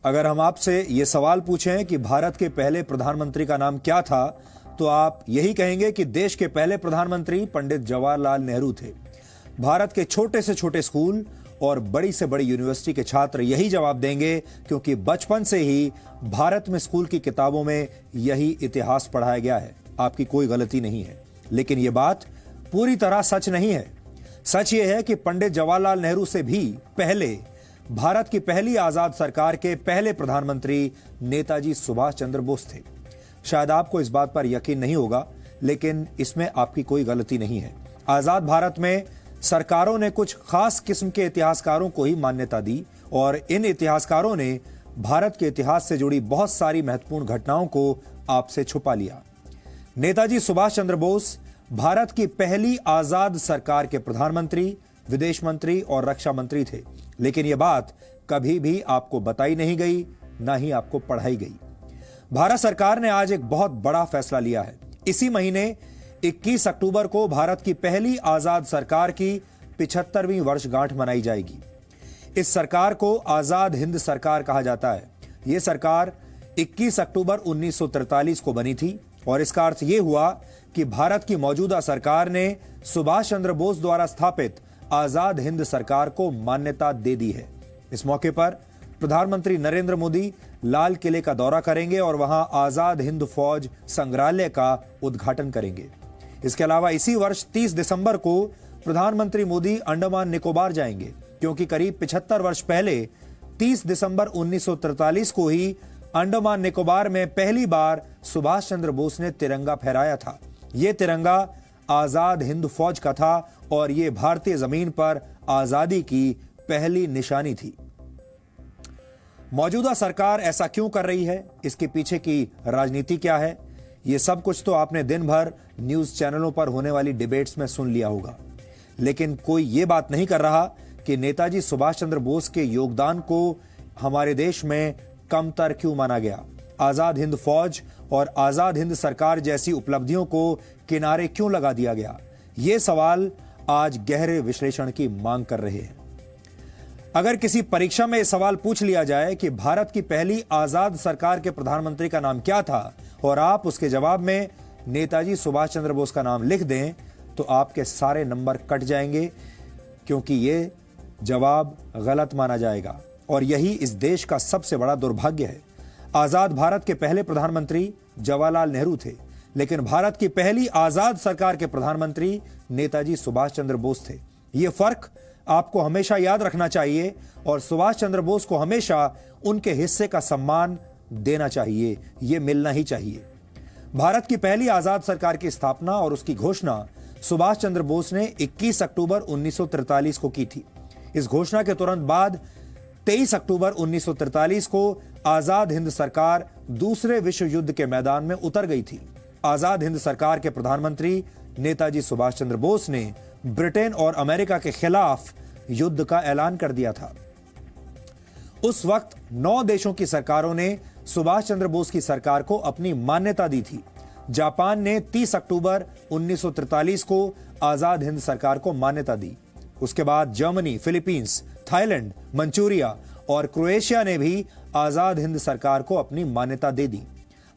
अगर हम आपसे ये सवाल पूछें कि भारत के पहले प्रधानमंत्री का नाम क्या था, तो आप यही कहेंगे कि देश के पहले प्रधानमंत्री पंडित जवाहरलाल नेहरू थे। भारत के छोटे से छोटे स्कूल और बड़ी से बड़ी यूनिवर्सिटी के छात्र यही जवाब देंगे, क्योंकि बचपन से ही भारत में स्कूल की किताबों में यही इतिहास पढ़ाया गया है। आपकी कोई गलती नहीं है, लेकिन यह बात पूरी तरह सच नहीं है। सच यह है कि पंडित जवाहरलाल नेहरू से भी पहले भारत की पहली आजाद सरकार के पहले प्रधानमंत्री नेताजी सुभाष चंद्र बोस थे। शायद आपको इस बात पर यकीन नहीं होगा, लेकिन इसमें आपकी कोई गलती नहीं है। आजाद भारत में सरकारों ने कुछ खास किस्म के इतिहासकारों को ही मान्यता दी और इन इतिहासकारों ने भारत के इतिहास से जुड़ी बहुत सारी महत्वपूर्ण घटनाओं को आपसे छुपा लिया। नेताजी सुभाष चंद्र बोस भारत की पहली आजाद सरकार के प्रधानमंत्री, विदेश मंत्री और रक्षा मंत्री थे, लेकिन यह बात कभी भी आपको बताई नहीं गई, ना ही आपको पढ़ाई गई। भारत सरकार ने आज एक बहुत बड़ा फैसला लिया है। इसी महीने 21 अक्टूबर को भारत की पहली आजाद सरकार की 75वीं वर्षगांठ मनाई जाएगी। इस सरकार को आजाद हिंद सरकार कहा जाता है। यह सरकार 21 अक्टूबर 1943 को बनी थी और इसका अर्थ यह हुआ कि भारत की मौजूदा सरकार ने सुभाष चंद्र बोस द्वारा स्थापित आजाद हिंद सरकार को मान्यता दे दी है। इस मौके पर प्रधानमंत्री नरेंद्र मोदी लाल किले का दौरा करेंगे और वहां आजाद हिंद फौज संग्रहालय का उद्घाटन करेंगे। इसके अलावा इसी वर्ष 30 दिसंबर को प्रधानमंत्री मोदी अंडमान निकोबार जाएंगे, क्योंकि करीब 75 वर्ष पहले 30 दिसंबर 1943 को ही अंडमान निकोबार में पहली बार सुभाष चंद्र बोस ने तिरंगा फहराया था। यह तिरंगा आजाद हिंद फौज का था और यह भारतीय जमीन पर आजादी की पहली निशानी थी। मौजूदा सरकार ऐसा क्यों कर रही है, इसके पीछे की राजनीति क्या है, यह सब कुछ तो आपने दिन भर न्यूज चैनलों पर होने वाली डिबेट्स में सुन लिया होगा, लेकिन कोई यह बात नहीं कर रहा कि नेताजी सुभाष चंद्र बोस के योगदान को हमारे देश में कमतर क्यों माना गया। आजाद हिंद फौज और आजाद हिंद सरकार जैसी उपलब्धियों को किनारे क्यों लगा दिया गया। ये सवाल आज गहरे विश्लेषण की मांग कर रहे हैं। अगर किसी परीक्षा में यह सवाल पूछ लिया जाए कि भारत की पहली आजाद सरकार के प्रधानमंत्री का नाम क्या था और आप उसके जवाब में नेताजी सुभाष चंद्र बोस का नाम लिख दें, तो आपके सारे नंबर कट जाएंगे, क्योंकि यह जवाब गलत माना जाएगा और यही इस देश का सबसे बड़ा दुर्भाग्य है। आजाद भारत के पहले प्रधानमंत्री जवाहरलाल नेहरू थे, लेकिन भारत की पहली आजाद सरकार के प्रधानमंत्री नेताजी सुभाष चंद्र बोस थे। यह फर्क आपको हमेशा याद रखना चाहिए और सुभाष चंद्र बोस को हमेशा उनके हिस्से का सम्मान देना चाहिए, यह मिलना ही चाहिए। भारत की पहली आजाद सरकार की स्थापना और उसकी घोषणा सुभाष चंद्र बोस ने 21 अक्टूबर 1943 को की थी। इस घोषणा के तुरंत बाद 23 अक्टूबर 1943 को आजाद हिंद सरकार दूसरे विश्व युद्ध के मैदान में उतर गई थी। आजाद हिंद सरकार के प्रधानमंत्री नेताजी सुभाष चंद्र बोस ने ब्रिटेन और अमेरिका के खिलाफ युद्ध का ऐलान कर दिया था। उस वक्त 9 देशों की सरकारों ने सुभाष चंद्र बोस की सरकार को अपनी मान्यता दी थी। जापान ने 30 अक्टूबर 1943 को आजाद हिंद सरकार को मान्यता दी। उसके बाद जर्मनी, फिलीपींस, थाईलैंड, मंचूरिया और क्रोएशिया ने भी आजाद हिंद सरकार को अपनी मान्यता दे दी।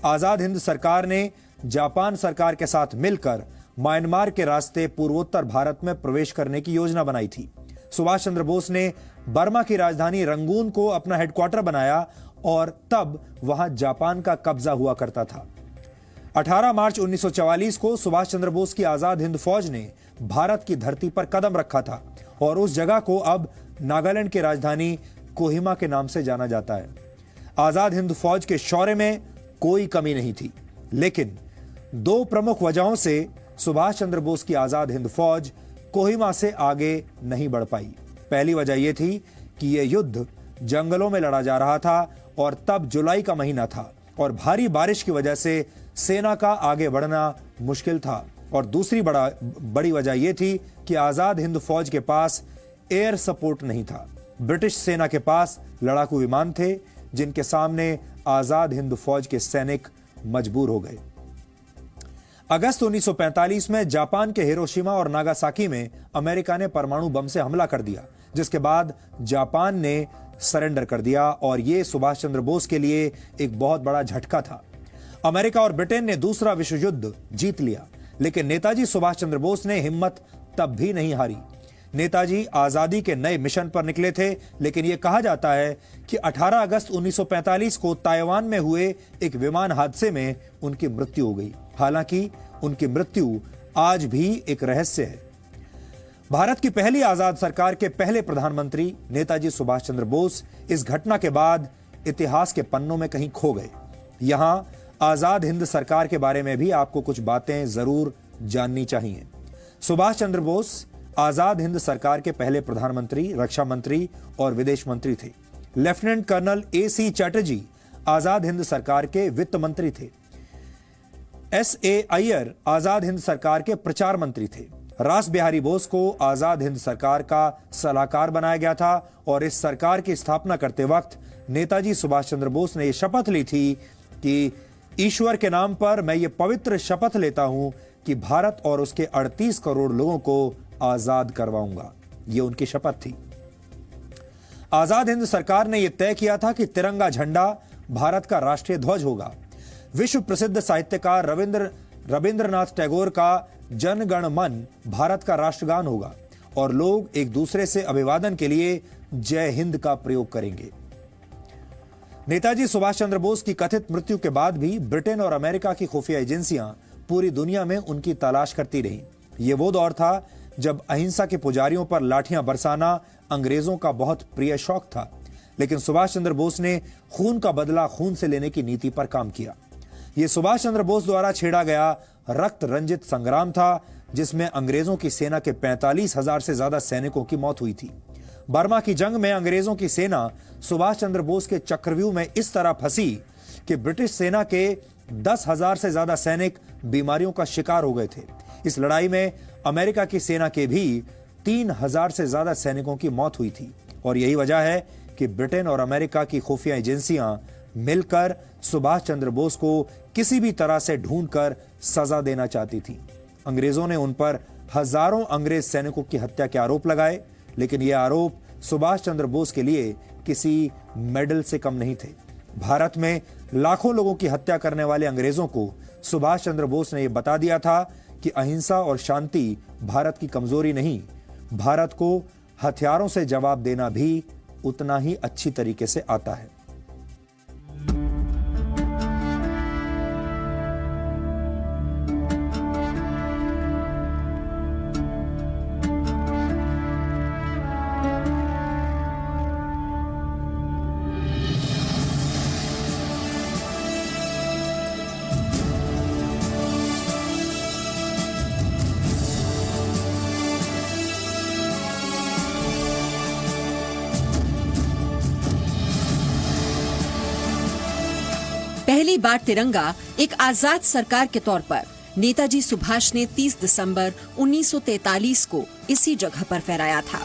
आजाद हिंद सरकार ने जापान सरकार के साथ मिलकर म्यांमार के रास्ते पूर्वोत्तर भारत में प्रवेश करने की योजना बनाई थी। सुभाष चंद्र बोस ने बर्मा की राजधानी रंगून को अपना हेडक्वार्टर बनाया और तब वहां जापान का कब्जा हुआ करता था। 18 मार्च 1944 को सुभाष चंद्र बोस की आजाद हिंद फौज ने भारत की धरती पर कदम रखा था और उस जगह को अब नागालैंड की राजधानी कोहिमा के नाम से जाना जाता है। आजाद हिंद फौज के शौर्य में कोई कमी नहीं थी, लेकिन 2 प्रमुख वजहों से सुभाष चंद्र बोस की आजाद हिंद फौज कोहिमा से आगे नहीं बढ़ पाई। पहली वजह यह थी कि यह युद्ध जंगलों में लड़ा जा रहा था और तब जुलाई का महीना था और भारी बारिश की वजह से सेना का आगे बढ़ना मुश्किल था। और दूसरी बड़ी वजह यह थी कि आजाद हिंद फौज के पास एयर सपोर्ट नहीं था। ब्रिटिश सेना के पास लड़ाकू विमान थे, जिनके सामने आजाद हिंद फौज के सैनिक मजबूर हो गए। अगस्त 1945 में जापान के हिरोशिमा और नागासाकी में अमेरिका ने परमाणु बम से हमला कर दिया, जिसके बाद जापान ने सरेंडर कर दिया और यह सुभाष चंद्र बोस के लिए एक बहुत बड़ा झटका था। अमेरिका और ब्रिटेन ने दूसरा विश्व युद्ध जीत लिया, लेकिन नेताजी सुभाष चंद्र बोस ने हिम्मत तब भी नहीं हारी। नेताजी आजादी के नए मिशन पर निकले थे, लेकिन यह कहा जाता है कि 18 अगस्त 1945 को ताइवान में हुए एक विमान हादसे में उनकी मृत्यु हो गई। हालांकि उनकी मृत्यु आज भी एक रहस्य है। भारत की पहली आजाद सरकार के पहले प्रधानमंत्री नेताजी सुभाष चंद्र बोस इस घटना के बाद इतिहास के पन्नों में कहीं खो गए। यहां आजाद हिंद सरकार के बारे में भी आपको कुछ बातें जरूर जाननी चाहिए। सुभाष चंद्र बोस आजाद हिंद सरकार के पहले प्रधानमंत्री, रक्षा मंत्री और विदेश मंत्री थे। Lieutenant colonel AC Chatterjee Azad Hind सरकार के वित्त मंत्री थे। SA अय्यर आजाद हिंद सरकार के प्रचार मंत्री थे। रास बिहारी बोस को आजाद हिंद सरकार का सलाहकार बनाया गया था और इस सरकार की स्थापना करते वक्त नेताजी सुभाष चंद्र बोस ने यह शपथ ली थी कि ईश्वर के नाम पर मैं ये पवित्र शपथ लेता हूं कि भारत और उसके 38 करोड़ लोगों को आजाद करवाऊंगा। ये उनकी शपथ थी। आजाद हिंद सरकार ने यह तय किया था कि तिरंगा झंडा भारत का राष्ट्रीय ध्वज होगा। विश्व प्रसिद्ध साहित्यकार रविंद्रनाथ टैगोर का जन गण मन भारत का राष्ट्रगान होगा और लोग एक दूसरे से अभिवादन के लिए जय हिंद का प्रयोग करेंगे। नेताजी सुभाष चंद्र बोस की कथित मृत्यु के बाद भी ब्रिटेन और अमेरिका की खुफिया एजेंसियां पूरी दुनिया में उनकी तलाश करती रहीं। यह वो दौर था जब अहिंसा के पुजारियों पर लाठियां बरसाना अंग्रेजों का बहुत प्रिय शौक था, लेकिन सुभाष चंद्र बोस ने खून का बदला खून से लेने की नीति पर काम किया। यह सुभाष चंद्र बोस द्वारा छेड़ा गया रक्त रंजित संग्राम था, जिसमें अंग्रेजों की सेना के 45,000 से ज्यादा सैनिकों की मौत हुई थी। बर्मा की जंग में अंग्रेजों की सेना सुभाष चंद्र बोस के चक्रव्यूह में इस तरह फंसी कि ब्रिटिश सेना के 10,000 से ज्यादा सैनिक बीमारियों का शिकार हो गए थे। इस लड़ाई में अमेरिका की सेना के भी 3,000 से ज्यादा सैनिकों की मौत हुई थी और यही वजह है कि ब्रिटेन और अमेरिका की खुफिया एजेंसियां मिलकर सुभाष चंद्र बोस को किसी भी तरह से ढूंढकर सजा देना चाहती थी। अंग्रेजों ने उन पर हजारों अंग्रेज सैनिकों की हत्या के आरोप लगाए, लेकिन ये आरोप सुभाष चंद्र बोस के लिए किसी मेडल से कम नहीं थे। भारत में लाखों लोगों की हत्या करने वाले अंग्रेजों को सुभाष चंद्र बोस ने यह बता दिया था कि अहिंसा और शांति भारत की कमजोरी नहीं, भारत को हथियारों से जवाब देना भी उतना ही अच्छी तरीके से आता है। पहली बार तिरंगा एक आजाद सरकार के तौर पर नेताजी सुभाष ने 30 दिसंबर 1943 को इसी जगह पर फहराया था।